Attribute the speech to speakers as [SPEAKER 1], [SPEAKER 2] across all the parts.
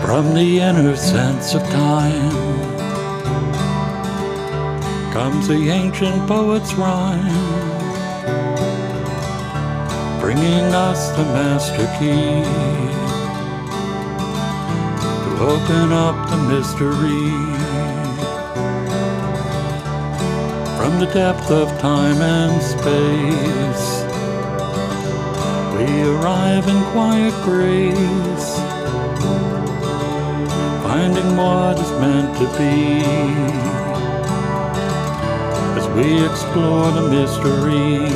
[SPEAKER 1] From the inner sense of time comes the ancient poet's rhyme, bringing us the master key to open up the mystery. From the depth of time and space, we arrive in quiet grace, finding what is meant to be as we explore the mystery,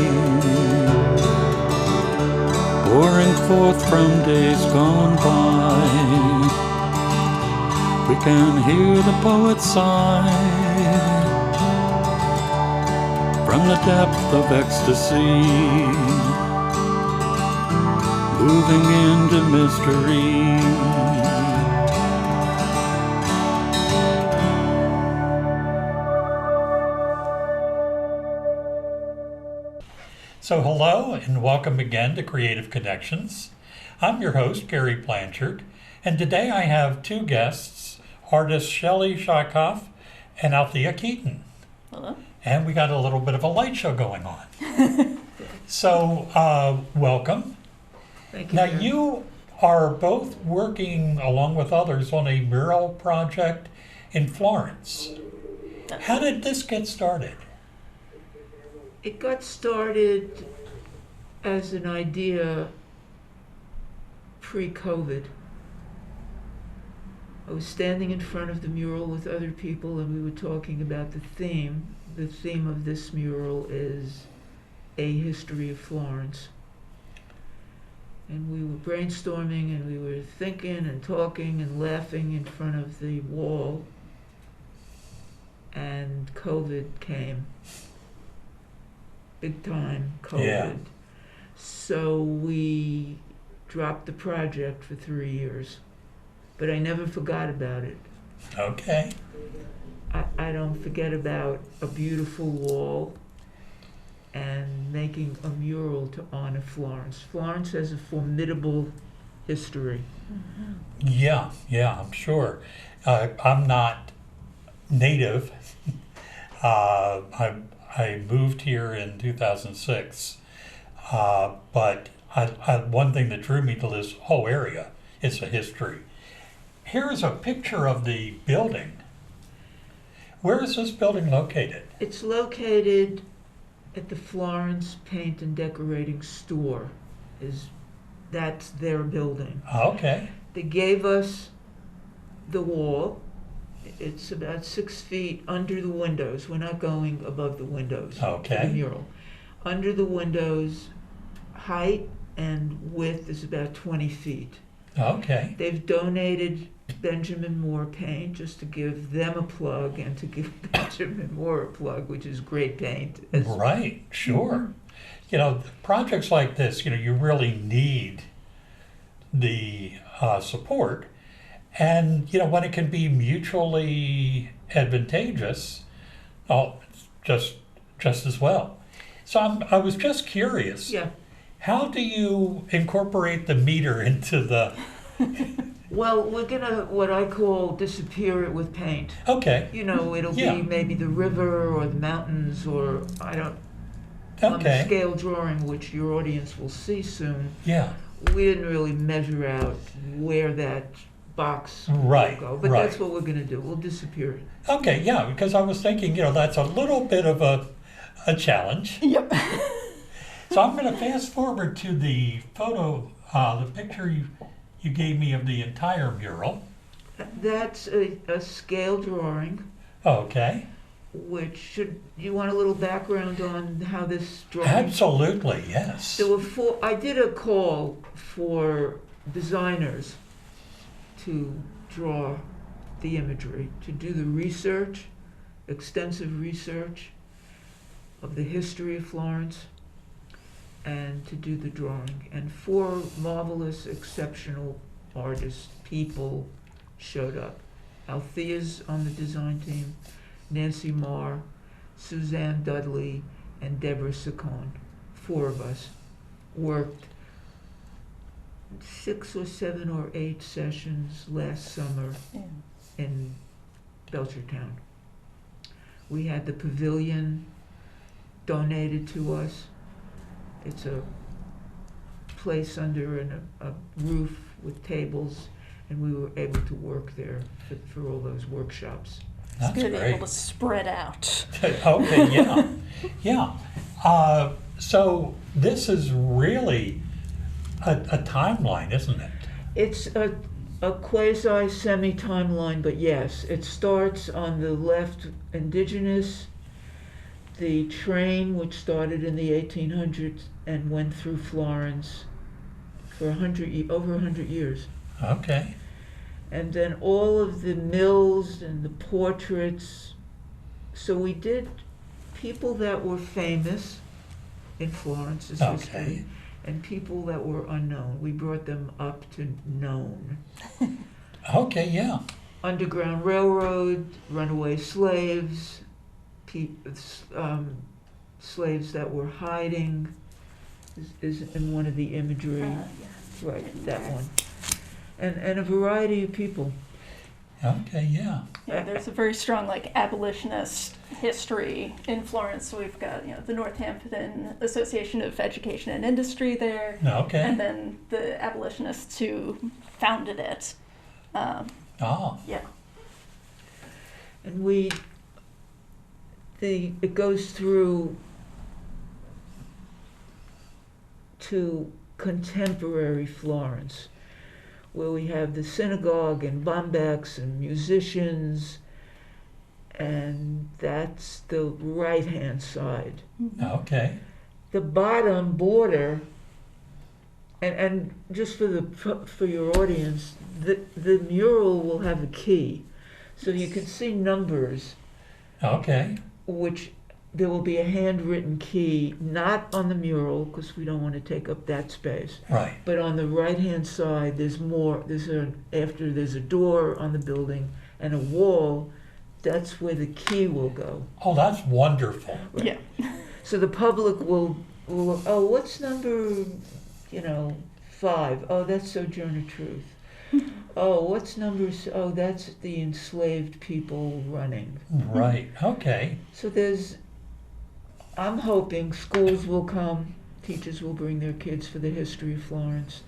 [SPEAKER 1] pouring forth from days gone by. We can hear the poet sigh from the depth of ecstasy, moving into mystery. So hello and welcome again to Creative Connections. I'm your host, Gary Blanchard, and today I have two guests, artists Rochelle Shicoff and Althea Keaton.
[SPEAKER 2] Hello.
[SPEAKER 1] And we got a little bit of a light show going on. So welcome.
[SPEAKER 2] Thank you.
[SPEAKER 1] Now you are both working along with others on a mural project in Florence. How did this get started?
[SPEAKER 2] It got started as an idea pre-COVID. I was standing in front of the mural with other people and we were talking about the theme. The theme of this mural is A History of Florence. And we were brainstorming and we were thinking and talking and laughing in front of the wall. And COVID came. Big time COVID.
[SPEAKER 1] Yeah.
[SPEAKER 2] So we dropped the project for 3 years. But I never forgot about it.
[SPEAKER 1] Okay.
[SPEAKER 2] I don't forget about a beautiful wall and making a mural to honor Florence. Florence has a formidable history.
[SPEAKER 1] Yeah, I'm sure. I'm not native. I moved here in 2006, but one thing that drew me to this whole area is the history. Here is a picture of the building. Where is this building located?
[SPEAKER 2] It's located at the Florence Paint and Decorating Store. That's their building.
[SPEAKER 1] Okay.
[SPEAKER 2] They gave us the wall. It's about 6 feet under the windows. We're not going above the windows.
[SPEAKER 1] Okay.
[SPEAKER 2] For the mural. Under the windows, height and width is about 20 feet.
[SPEAKER 1] Okay.
[SPEAKER 2] They've donated Benjamin Moore paint, just to give them a plug and to give Benjamin Moore a plug, which is great paint.
[SPEAKER 1] Right, sure. You know, projects like this, you really need the support. And, when it can be mutually advantageous, just as well. So I was just curious.
[SPEAKER 2] Yeah.
[SPEAKER 1] How do you incorporate the meter into the...
[SPEAKER 2] Well, we're gonna, what I call, disappear it with paint.
[SPEAKER 1] Okay.
[SPEAKER 2] It'll be maybe the river or the mountains or, on the scale drawing, which your audience will see soon.
[SPEAKER 1] Yeah.
[SPEAKER 2] We didn't really measure out where that box will go, but that's what we're gonna do. We'll disappear it.
[SPEAKER 1] Okay, yeah, because I was thinking, that's a little bit of a challenge.
[SPEAKER 2] Yep.
[SPEAKER 1] So I'm going to fast forward to the photo, the picture you gave me of the entire mural.
[SPEAKER 2] That's a scale drawing.
[SPEAKER 1] Okay.
[SPEAKER 2] You want a little background on how this drawing?
[SPEAKER 1] Absolutely, yes.
[SPEAKER 2] I did a call for designers to draw the imagery, to do the research, extensive research of the history of Florence, and to do the drawing. And 4 marvelous, exceptional artists, people showed up. Althea's on the design team, Nancy Marr, Suzanne Dudley, and Deborah Saccone. 4 of us worked 6 or 7 or 8 sessions last summer in Belchertown. We had the pavilion donated to us. It's a place under a roof with tables, and we were able to work there for all those workshops.
[SPEAKER 1] That's
[SPEAKER 3] It's good to be
[SPEAKER 1] great.
[SPEAKER 3] able to spread out.
[SPEAKER 1] Okay, yeah, yeah. So this is really a timeline, isn't it?
[SPEAKER 2] It's a quasi-semi-timeline, but yes, it starts on the left, indigenous, the train, which started in the 1800s and went through Florence for over 100 years.
[SPEAKER 1] Okay,
[SPEAKER 2] And then all of the mills and the portraits. So we did people that were famous in Florence's history,
[SPEAKER 1] okay,
[SPEAKER 2] and people that were unknown. We brought them up to known.
[SPEAKER 1] okay, yeah.
[SPEAKER 2] Underground Railroad, runaway slaves, slaves that were hiding is in one of the imagery. Right, that one. And a variety of people.
[SPEAKER 1] Okay, yeah.
[SPEAKER 3] Yeah, there's a very strong abolitionist history in Florence. We've got the Northampton Association of Education and Industry there,
[SPEAKER 1] Okay.
[SPEAKER 3] and then the abolitionists who founded it.
[SPEAKER 1] Oh,
[SPEAKER 3] Yeah,
[SPEAKER 2] And it goes through to contemporary Florence, where we have the synagogue and bombax and musicians, and that's the right-hand side.
[SPEAKER 1] okay.
[SPEAKER 2] The bottom border, and just for your audience, the mural will have a key, so you can see numbers,
[SPEAKER 1] Okay,
[SPEAKER 2] which there will be a handwritten key, not on the mural because we don't want to take up that space,
[SPEAKER 1] right.
[SPEAKER 2] but on the right-hand side, there's more. After there's a door on the building and a wall, that's where the key will go.
[SPEAKER 1] Oh, that's wonderful.
[SPEAKER 3] yeah.
[SPEAKER 2] So the public will oh, what's number, 5? Oh, that's Sojourner Truth. Oh, what's oh, that's the enslaved people running.
[SPEAKER 1] Right, okay.
[SPEAKER 2] So I'm hoping schools will come, teachers will bring their kids for the history of Florence,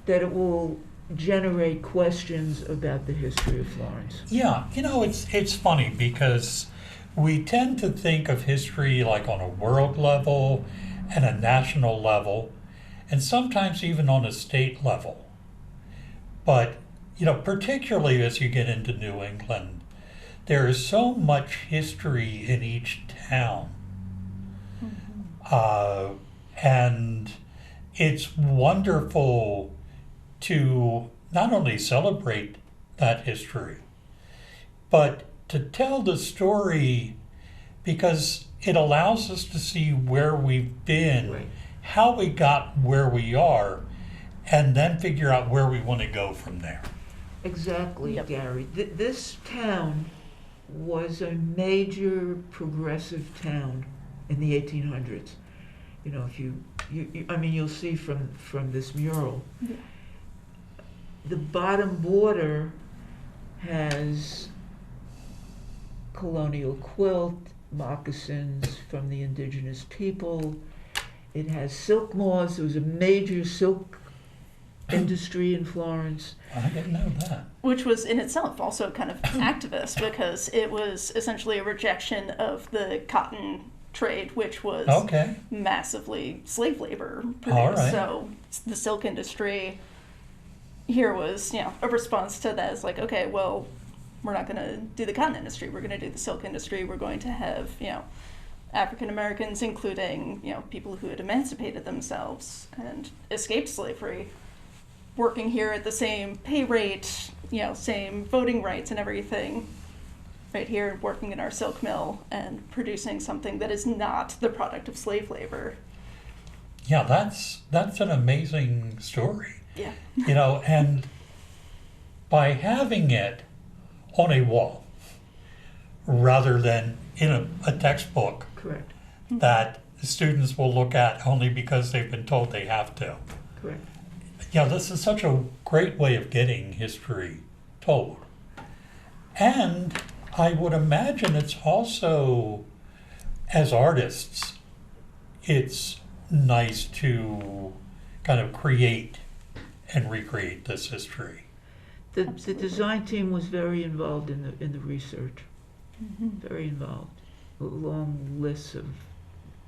[SPEAKER 2] that it will generate questions about the history of Florence.
[SPEAKER 1] Yeah, it's funny because we tend to think of history like on a world level and a national level, and sometimes even on a state level. But, particularly as you get into New England, there is so much history in each town. And it's wonderful to not only celebrate that history, but to tell the story because it allows us to see where we've been,
[SPEAKER 2] Right.
[SPEAKER 1] how we got where we are, and then figure out where we want to go from there.
[SPEAKER 2] Exactly,
[SPEAKER 3] Yep.
[SPEAKER 2] Gary. This town was a major progressive town in the 1800s. If you'll see from this mural.
[SPEAKER 3] Yeah.
[SPEAKER 2] The bottom border has colonial quilt, moccasins from the indigenous people. It has silk moths. There was a major silk industry in Florence.
[SPEAKER 1] I didn't know that.
[SPEAKER 3] Which was in itself also kind of activist because it was essentially a rejection of the cotton trade, which was
[SPEAKER 1] Okay.
[SPEAKER 3] massively slave labor produced.
[SPEAKER 1] All right.
[SPEAKER 3] So the silk industry here was, a response to that. It's like, okay, well, we're not going to do the cotton industry. We're going to do the silk industry. We're going to have, African Americans, including, people who had emancipated themselves and escaped slavery, working here at the same pay rate, same voting rights and everything, right here working in our silk mill and producing something that is not the product of slave labor.
[SPEAKER 1] Yeah, that's an amazing story.
[SPEAKER 3] Yeah.
[SPEAKER 1] And by having it on a wall rather than in a textbook
[SPEAKER 2] Correct.
[SPEAKER 1] that the students will look at only because they've been told they have to.
[SPEAKER 2] Correct.
[SPEAKER 1] Yeah, this is such a great way of getting history told. And I would imagine it's also, as artists, it's nice to kind of create and recreate this history.
[SPEAKER 2] The
[SPEAKER 3] Absolutely.
[SPEAKER 2] design team was very involved in the research, very involved. A long list of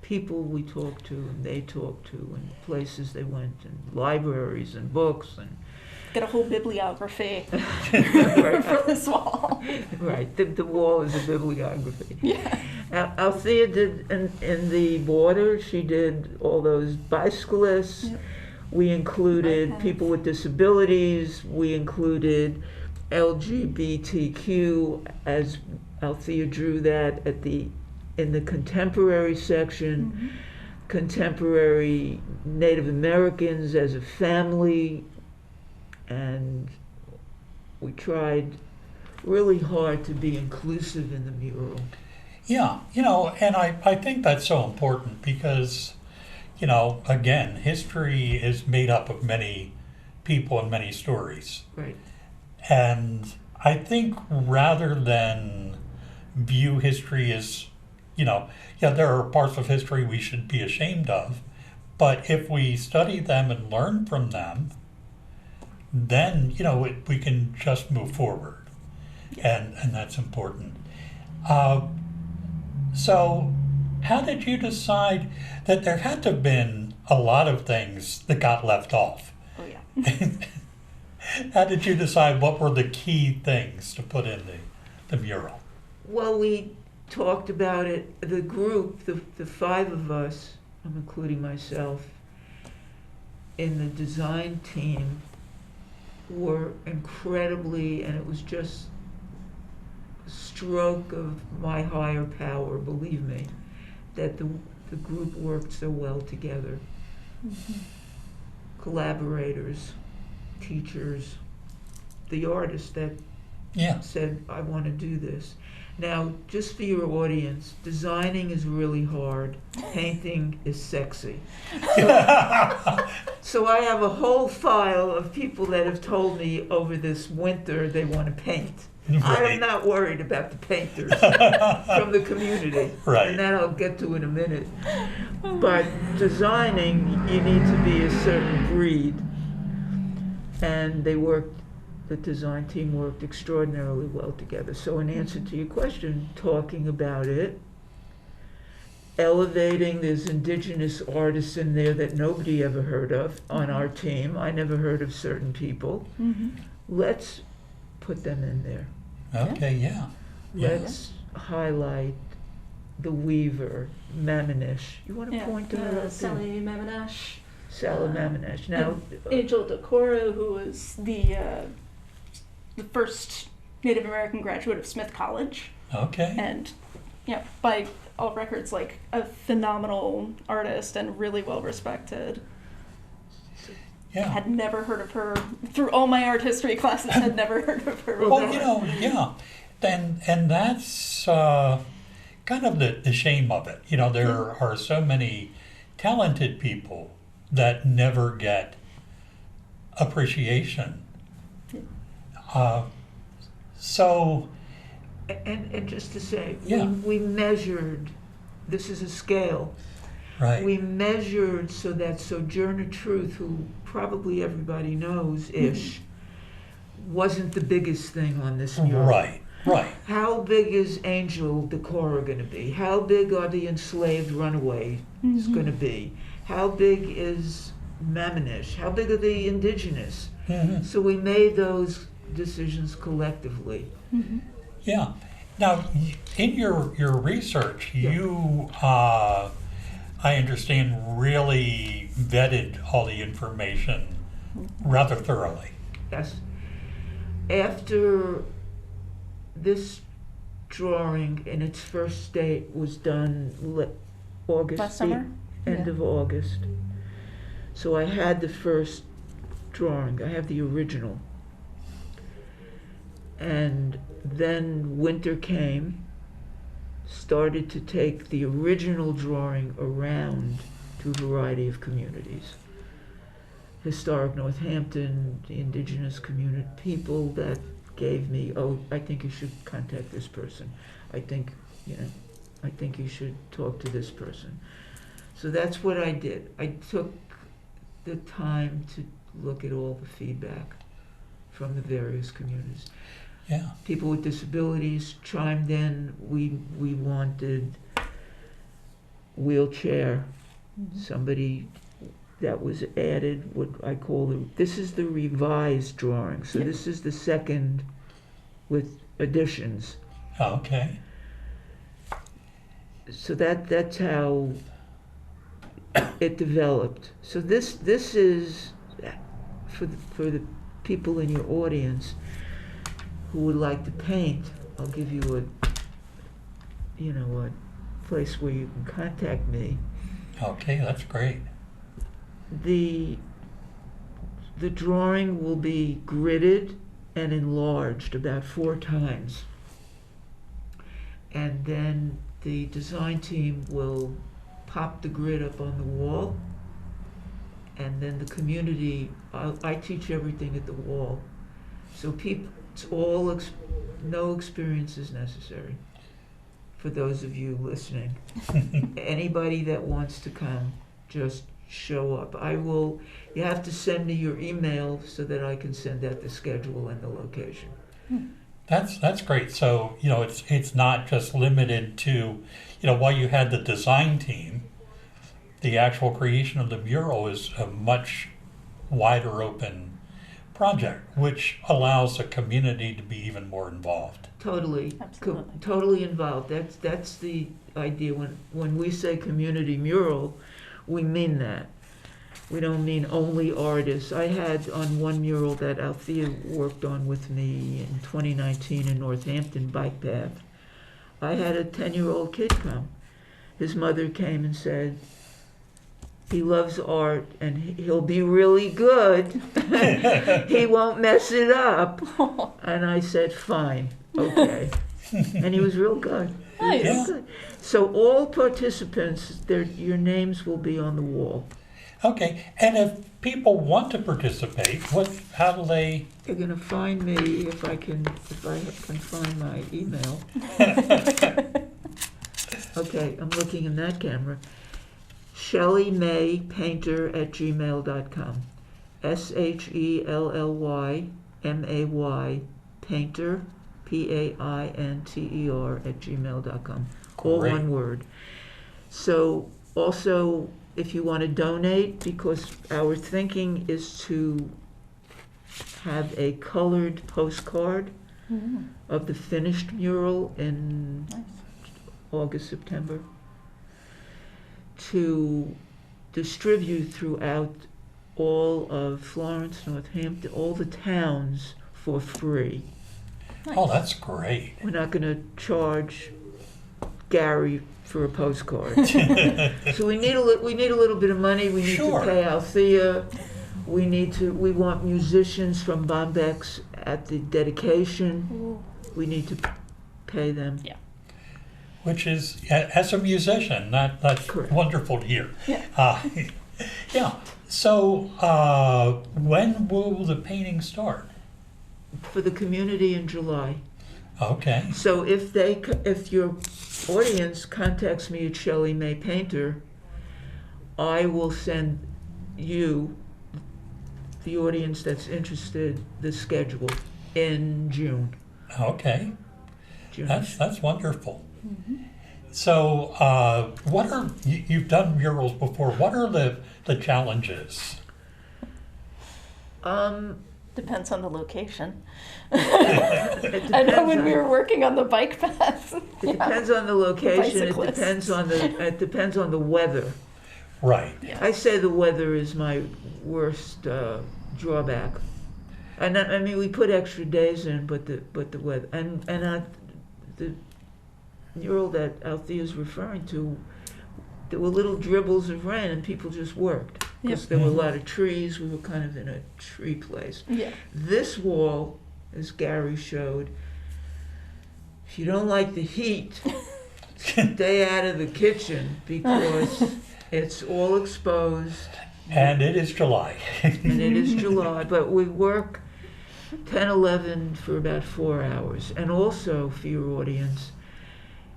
[SPEAKER 2] people we talked to and they talked to and places they went and libraries and books and
[SPEAKER 3] Got a whole bibliography
[SPEAKER 2] right,
[SPEAKER 3] for this wall.
[SPEAKER 2] right. The wall is a bibliography.
[SPEAKER 3] Yeah.
[SPEAKER 2] Althea did in the border. She did all those bicyclists.
[SPEAKER 3] Yep.
[SPEAKER 2] We included
[SPEAKER 3] Okay.
[SPEAKER 2] people with disabilities. We included LGBTQ, as Althea drew that in the contemporary section. Contemporary Native Americans as a family, and we tried really hard to be inclusive in the mural.
[SPEAKER 1] Yeah, and I think that's so important because, again, history is made up of many people and many stories.
[SPEAKER 2] Right.
[SPEAKER 1] And I think rather than view history as, there are parts of history we should be ashamed of, but if we study them and learn from them, then, we can just move forward. And that's important. So how did you decide that there had to have been a lot of things that got left off?
[SPEAKER 3] Oh yeah.
[SPEAKER 1] How did you decide what were the key things to put in the mural?
[SPEAKER 2] Well, we talked about it. The group, the five of us, I'm including myself, in the design team were incredibly, and it was just a stroke of my higher power, believe me, that the group worked so well together. Collaborators, teachers, the artists that
[SPEAKER 1] Yeah.
[SPEAKER 2] said, I want to do this. Now, just for your audience, designing is really hard. Painting is sexy. So I have a whole file of people that have told me over this winter they want to paint. I
[SPEAKER 1] Right.
[SPEAKER 2] am not worried about the painters from the community.
[SPEAKER 1] Right.
[SPEAKER 2] And that I'll get to in a minute. But designing, you need to be a certain breed. And the design team worked extraordinarily well together. So in answer to your question, talking about it, elevating, there's indigenous artists in there that nobody ever heard of on our team. I never heard of certain people. Let's put them in there.
[SPEAKER 1] Okay, yeah.
[SPEAKER 2] Let's highlight the weaver, Maminish. You want to point to her? up there?
[SPEAKER 3] Sally Mamanesh.
[SPEAKER 2] Sally Maminish. Now,
[SPEAKER 3] Angel Decorah, who was the first Native American graduate of Smith College,
[SPEAKER 1] Okay.
[SPEAKER 3] and by all records, like a phenomenal artist and really well respected.
[SPEAKER 1] Yeah.
[SPEAKER 3] Had never heard of her through all my art history classes. Had never heard of her.
[SPEAKER 1] Well, yeah. And that's kind of the shame of it. There are so many talented people that never get appreciation. So,
[SPEAKER 2] and just to say,
[SPEAKER 1] Yeah.
[SPEAKER 2] we measured, this is a scale.
[SPEAKER 1] right.
[SPEAKER 2] We measured so that Sojourner Truth, who probably everybody knows, ish, wasn't the biggest thing on this mural.
[SPEAKER 1] Right.
[SPEAKER 2] How big is Angel Decorah going to be? How big are the enslaved runaways going to be? How big is Maminish? How big are the indigenous?
[SPEAKER 1] Mhm.
[SPEAKER 2] So we made those decisions collectively.
[SPEAKER 1] Yeah. Now, in your research, you, I understand, really vetted all the information rather thoroughly.
[SPEAKER 2] Yes. After this drawing in its first state was done August,
[SPEAKER 3] Last summer?
[SPEAKER 2] end
[SPEAKER 3] Yeah.
[SPEAKER 2] of August. So I had the first drawing. I have the original. And then winter came, started to take the original drawing around to a variety of communities. Historic Northampton, the indigenous community people that gave me, oh, I think you should contact this person. I think you should talk to this person. So that's what I did. I took the time to look at all the feedback from the various communities.
[SPEAKER 1] Yeah.
[SPEAKER 2] People with disabilities chimed in. We wanted wheelchair. Somebody that was added, what I call this is the revised drawing. So this is the second with additions.
[SPEAKER 1] Okay.
[SPEAKER 2] So that's how it developed. So this is for the people in your audience who would like to paint. I'll give you a place where you can contact me.
[SPEAKER 1] Okay, that's great.
[SPEAKER 2] The drawing will be gridded and enlarged about 4 times. And then the design team will pop the grid up on the wall. And then the community, I teach everything at the wall. So it's all, no experience is necessary for those of you listening. Anybody that wants to come, just show up. You have to send me your email so that I can send out the schedule and the location.
[SPEAKER 1] That's great. So, it's not just limited to, while you had the design team, the actual creation of the mural is a much wider open project, which allows the community to be even more involved.
[SPEAKER 2] Totally.
[SPEAKER 3] Absolutely.
[SPEAKER 2] Totally involved. That's the idea. When we say community mural, we mean that. We don't mean only artists. I had on one mural that Althea worked on with me in 2019 in Northampton, Bike Path. I had a 10-year-old kid come. His mother came and said, he loves art and he'll be really good. He won't mess it up. And I said, fine, okay. And he was real good.
[SPEAKER 3] Nice.
[SPEAKER 2] Real good. So all participants, your names will be on the wall.
[SPEAKER 1] Okay, and if people want to participate, how do they?
[SPEAKER 2] They're gonna find me if I can find my email. Okay, I'm looking in that camera. ShelleyMayPainter@gmail.com. ShelleyMay Painter PAINTER@gmail.com. All
[SPEAKER 1] Great.
[SPEAKER 2] one word. So also, if you want to donate, because our thinking is to have a colored postcard of the finished mural in
[SPEAKER 3] Nice.
[SPEAKER 2] August, September, to distribute throughout all of Florence, Northampton, all the towns for free.
[SPEAKER 1] Oh, that's great.
[SPEAKER 2] We're not going to charge Gary for a postcard. So we need a little bit of money. We need
[SPEAKER 1] Sure.
[SPEAKER 2] to pay Althea. We want musicians from Bombeck's at the dedication.
[SPEAKER 3] Ooh.
[SPEAKER 2] We need to pay them.
[SPEAKER 3] Yeah.
[SPEAKER 1] Which is, as a musician, that's
[SPEAKER 2] Correct.
[SPEAKER 1] wonderful to hear.
[SPEAKER 3] Yeah.
[SPEAKER 1] Yeah. So, when will the painting start?
[SPEAKER 2] For the community in July.
[SPEAKER 1] Okay.
[SPEAKER 2] So if your audience contacts me at Shelley May Painter, I will send you, the audience that's interested, the schedule in June.
[SPEAKER 1] Okay.
[SPEAKER 2] June.
[SPEAKER 1] That's wonderful. So, you've done murals before. What are the challenges?
[SPEAKER 3] Depends on the location.
[SPEAKER 2] It
[SPEAKER 3] I know
[SPEAKER 2] depends
[SPEAKER 3] when we
[SPEAKER 2] on-
[SPEAKER 3] were working on the bike path.
[SPEAKER 2] It depends on the location. It
[SPEAKER 3] Bicyclists.
[SPEAKER 2] depends on the weather.
[SPEAKER 1] Right.
[SPEAKER 2] I say the weather is my worst drawback. And I mean, we put extra days in, but the weather the mural that Althea's referring to, there were little dribbles of rain, and people just worked because there were a lot of trees. We were kind of in a tree place.
[SPEAKER 3] Yeah.
[SPEAKER 2] This wall, as Gary showed, if you don't like the heat, stay out of the kitchen because it's all exposed.
[SPEAKER 1] And it is July.
[SPEAKER 2] And it is July, but we work 10, 11 for about 4 hours. And also, for your audience,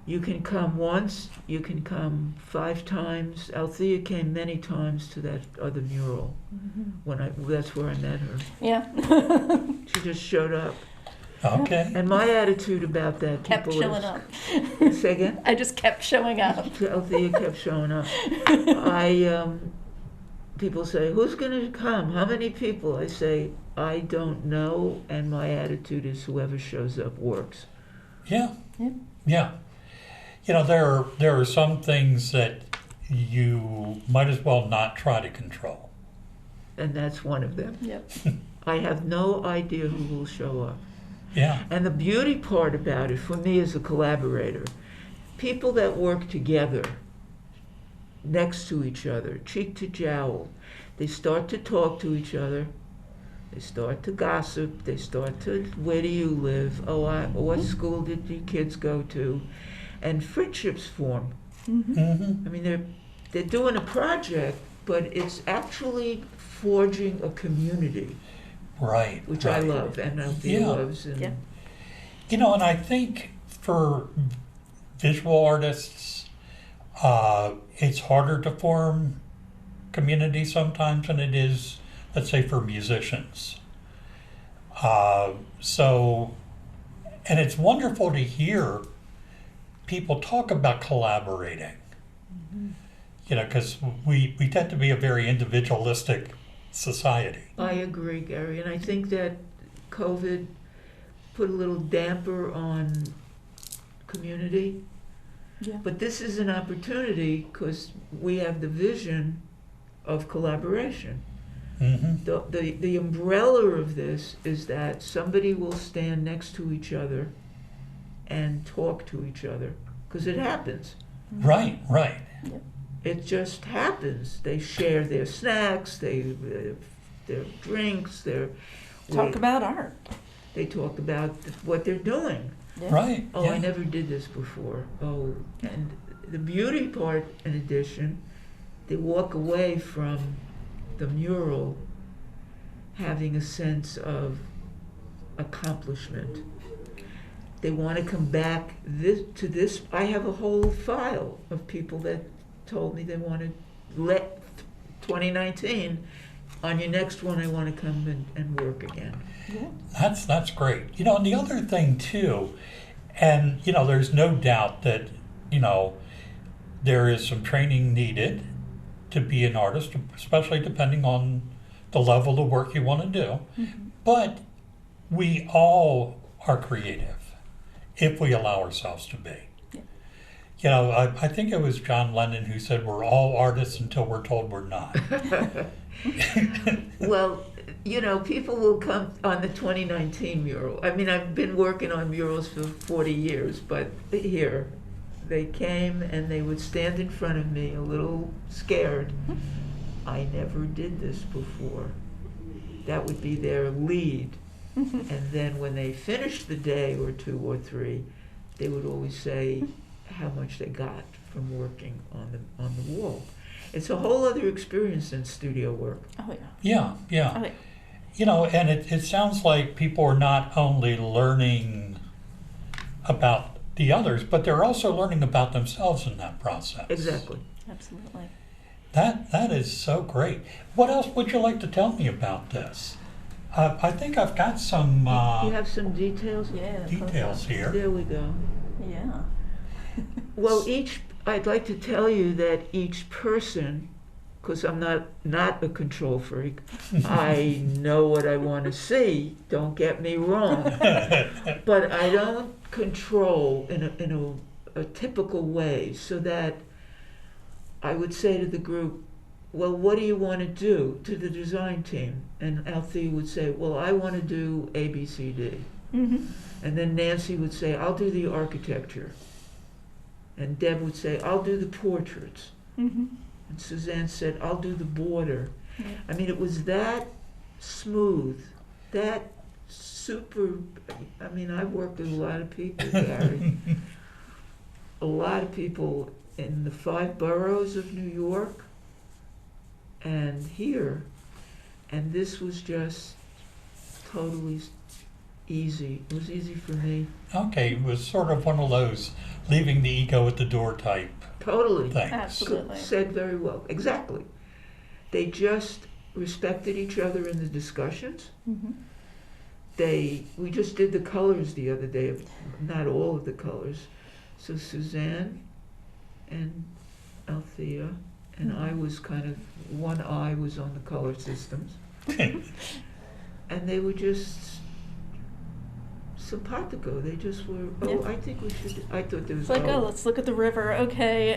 [SPEAKER 2] you can come once, you can come 5 times. Althea came many times to that other mural. That's where I met her.
[SPEAKER 3] Yeah.
[SPEAKER 2] She just showed up.
[SPEAKER 1] Okay.
[SPEAKER 2] And my attitude about that,
[SPEAKER 3] Kept
[SPEAKER 2] people
[SPEAKER 3] showing
[SPEAKER 2] is,
[SPEAKER 3] up.
[SPEAKER 2] say again?
[SPEAKER 3] I just kept showing up.
[SPEAKER 2] Althea kept showing up. People say, who's going to come? How many people? I say, I don't know, and my attitude is whoever shows up works.
[SPEAKER 1] Yeah.
[SPEAKER 3] Yeah.
[SPEAKER 1] Yeah. You know, there are some things that you might as well not try to control.
[SPEAKER 2] And that's one of them.
[SPEAKER 3] Yep.
[SPEAKER 2] I have no idea who will show up.
[SPEAKER 1] Yeah.
[SPEAKER 2] And the beauty part about it, for me as a collaborator, people that work together next to each other, cheek to jowl, they start to talk to each other, they start to gossip, they start to, where do you live? What school did your kids go to? And friendships form.
[SPEAKER 1] Mm-hmm.
[SPEAKER 2] I mean, they're doing a project, but it's actually forging a community,
[SPEAKER 1] Right.
[SPEAKER 2] which
[SPEAKER 1] right.
[SPEAKER 2] I love, and Althea
[SPEAKER 1] Yeah.
[SPEAKER 2] loves. And
[SPEAKER 3] Yeah.
[SPEAKER 1] You know, and I think for visual artists, it's harder to form community sometimes than it is, let's say, for musicians. And it's wonderful to hear people talk about collaborating. You know, because we tend to be a very individualistic society.
[SPEAKER 2] I agree, Gary, and I think that COVID put a little damper on community.
[SPEAKER 3] Yeah.
[SPEAKER 2] But this is an opportunity because we have the vision of collaboration.
[SPEAKER 1] Mm-hmm.
[SPEAKER 2] The umbrella of this is that somebody will stand next to each other and talk to each other, because it happens.
[SPEAKER 1] Right, right.
[SPEAKER 2] It just happens. They share their snacks, their drinks,
[SPEAKER 3] Talk about art.
[SPEAKER 2] they talk about what they're doing.
[SPEAKER 3] Yeah.
[SPEAKER 1] Right.
[SPEAKER 2] Oh,
[SPEAKER 1] yeah.
[SPEAKER 2] I never did this before. Oh, and the beauty part, in addition, they walk away from the mural having a sense of accomplishment. They want to come back to this. I have a whole file of people that told me they wanted 2019. On your next one, I want to come and work again.
[SPEAKER 3] Yeah.
[SPEAKER 1] That's great. You know, and the other thing too, and you know, there's no doubt that, you know, there is some training needed to be an artist, especially depending on the level of work you want to do.
[SPEAKER 3] Mm-hmm.
[SPEAKER 1] But we all are creative if we allow ourselves to be.
[SPEAKER 3] Yeah.
[SPEAKER 1] You know, I think it was John Lennon who said we're all artists until we're told we're not.
[SPEAKER 2] Well, you know, people will come on the 2019 mural. I mean, I've been working on murals for 40 years, but here, they came and they would stand in front of me a little scared. I never did this before. That would be their lead. And then when they finished the day or 2 or 3, they would always say how much they got from working on the wall. It's a whole other experience than studio work.
[SPEAKER 3] Oh yeah.
[SPEAKER 1] Yeah, yeah.
[SPEAKER 3] Oh yeah.
[SPEAKER 1] You know, and it sounds like people are not only learning about the others, but they're also learning about themselves in that process.
[SPEAKER 2] Exactly.
[SPEAKER 3] Absolutely.
[SPEAKER 1] That is so great. What else would you like to tell me about this? I think I've got some
[SPEAKER 2] You have some details?
[SPEAKER 3] Yeah.
[SPEAKER 1] details here.
[SPEAKER 2] There we go.
[SPEAKER 3] Yeah.
[SPEAKER 2] Well, I'd like to tell you that each person, because I'm not a control freak, I know what I want to see, don't get me wrong, but I don't control in a typical way, so that I would say to the group, well, what do you want to do, to the design team? And Althea would say, well, I want to do A, B, C, D.
[SPEAKER 3] Mm-hmm.
[SPEAKER 2] And then Nancy would say, I'll do the architecture. And Deb would say, I'll do the portraits.
[SPEAKER 3] Mm-hmm.
[SPEAKER 2] And Suzanne said, I'll do the border.
[SPEAKER 3] Yeah.
[SPEAKER 2] I mean, it was that smooth, that super, I mean, I've worked with a lot of people, Gary. A lot of people in the 5 boroughs of New York. and here, and this was just totally easy. It was easy for me.
[SPEAKER 1] Okay, it was sort of one of those leaving the ego at the door type
[SPEAKER 2] Totally.
[SPEAKER 1] things.
[SPEAKER 3] Absolutely.
[SPEAKER 2] Said very well. Exactly. They just respected each other in the discussions.
[SPEAKER 3] Mhm.
[SPEAKER 2] We just did the colors the other day, not all of the colors. So Suzanne and Althea and I was kind of, one eye was on the color systems. And they were just simpatico. They just were,
[SPEAKER 3] Yeah.
[SPEAKER 2] I think we should, I thought there was,
[SPEAKER 3] It's like, oh, let's look at the river. Okay,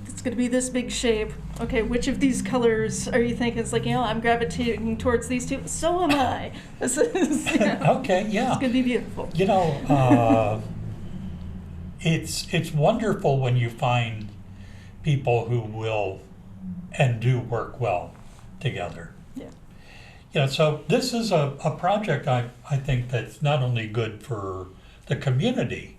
[SPEAKER 3] it's going to be this big shape. Okay, which of these colors are you thinking? It's like, I'm gravitating towards these two. So am I. This is,
[SPEAKER 1] Okay, yeah.
[SPEAKER 3] It's going to be beautiful.
[SPEAKER 1] It's wonderful when you find people who will and do work well together.
[SPEAKER 3] Yeah.
[SPEAKER 1] So this is a project I think that's not only good for the community,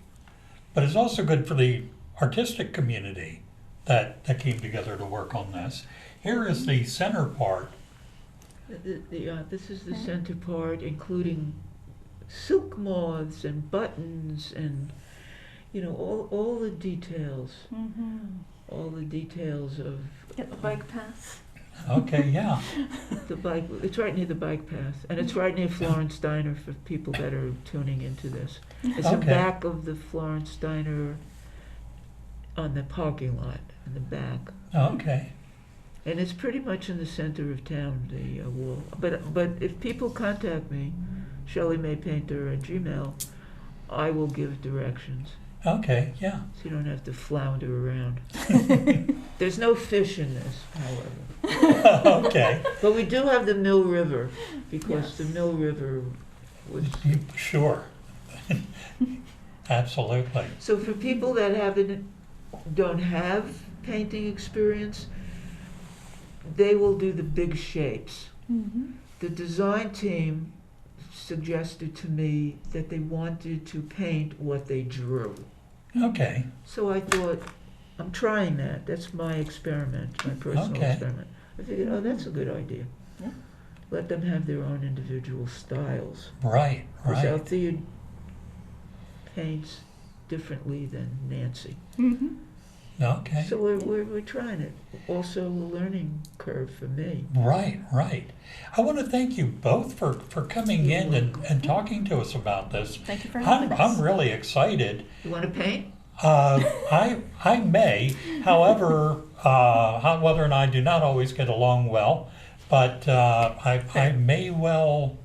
[SPEAKER 1] but it's also good for the artistic community that came together to work on this. Here is the center part.
[SPEAKER 2] This is the center part, including silk moths and buttons and, all the details.
[SPEAKER 3] Mm-hmm.
[SPEAKER 2] All the details of
[SPEAKER 3] Get the bike path.
[SPEAKER 1] Okay, yeah.
[SPEAKER 2] the bike. It's right near the bike path, and it's right near Florence Diner for people that are tuning into this. It's the
[SPEAKER 1] Okay.
[SPEAKER 2] back of the Florence Diner on the parking lot in the back,
[SPEAKER 1] Okay.
[SPEAKER 2] and it's pretty much in the center of town. The wall. But if people contact me, Shelley May Painter at Gmail, I will give directions.
[SPEAKER 1] Okay, yeah.
[SPEAKER 2] So you don't have to flounder around. There's no fish in this, however.
[SPEAKER 1] Okay.
[SPEAKER 2] But we do have the Mill River, because
[SPEAKER 3] Yes.
[SPEAKER 2] the Mill River was...
[SPEAKER 1] Sure. Absolutely.
[SPEAKER 2] So for people that don't have painting experience, they will do the big shapes.
[SPEAKER 3] Mm-hmm.
[SPEAKER 2] The design team suggested to me that they wanted to paint what they drew.
[SPEAKER 1] Okay.
[SPEAKER 2] So I thought, I'm trying that. That's my experiment, my personal
[SPEAKER 1] Okay.
[SPEAKER 2] experiment. I figured, that's a good idea.
[SPEAKER 3] Yeah.
[SPEAKER 2] Let them have their own individual styles.
[SPEAKER 1] Right,
[SPEAKER 2] Because
[SPEAKER 1] right.
[SPEAKER 2] Althea paints differently than Nancy.
[SPEAKER 3] Mm-hmm.
[SPEAKER 1] Okay.
[SPEAKER 2] So we're trying it. Also a learning curve for me.
[SPEAKER 1] Right, right. I want to thank you both for coming
[SPEAKER 2] You're
[SPEAKER 1] in and talking to us about this.
[SPEAKER 3] Thank you for having us.
[SPEAKER 1] I'm really excited.
[SPEAKER 2] You want to paint?
[SPEAKER 1] I may, however, whether and I do not always get along well, but I may well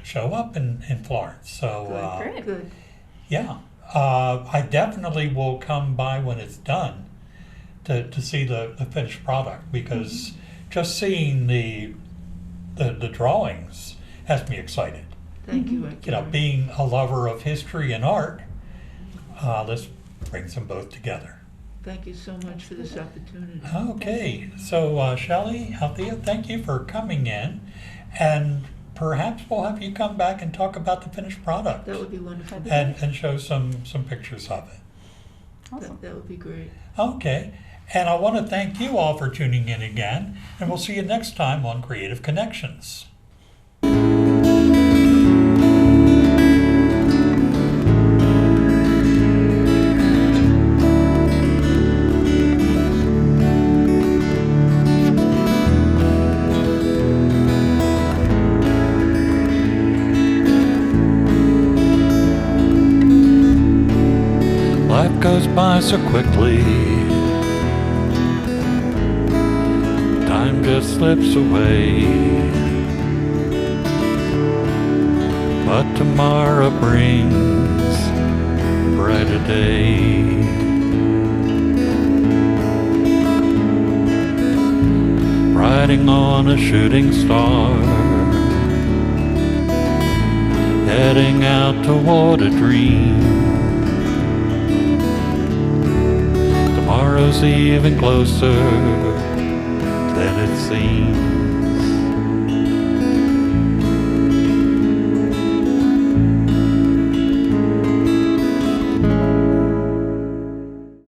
[SPEAKER 1] show up in Florence. So
[SPEAKER 3] Great.
[SPEAKER 2] Good.
[SPEAKER 1] yeah, I definitely will come by when it's done to see the finished product, because just seeing the drawings has me excited.
[SPEAKER 2] Thank you.
[SPEAKER 1] Being a lover of history and art, this brings them both together.
[SPEAKER 2] Thank you so much for this opportunity.
[SPEAKER 1] Okay, so Shelley, Althea, thank you for coming in, and perhaps we'll have you come back and talk about the finished product
[SPEAKER 2] That would be wonderful.
[SPEAKER 1] and show some pictures of it.
[SPEAKER 3] Awesome.
[SPEAKER 2] That would be great.
[SPEAKER 1] Okay, and I want to thank you all for tuning in again, and we'll see you next time on Creative Connections. Life goes by so quickly, time just slips away, but tomorrow brings a brighter day. Riding on a shooting star, heading out toward a dream. Tomorrow's even closer than it seems.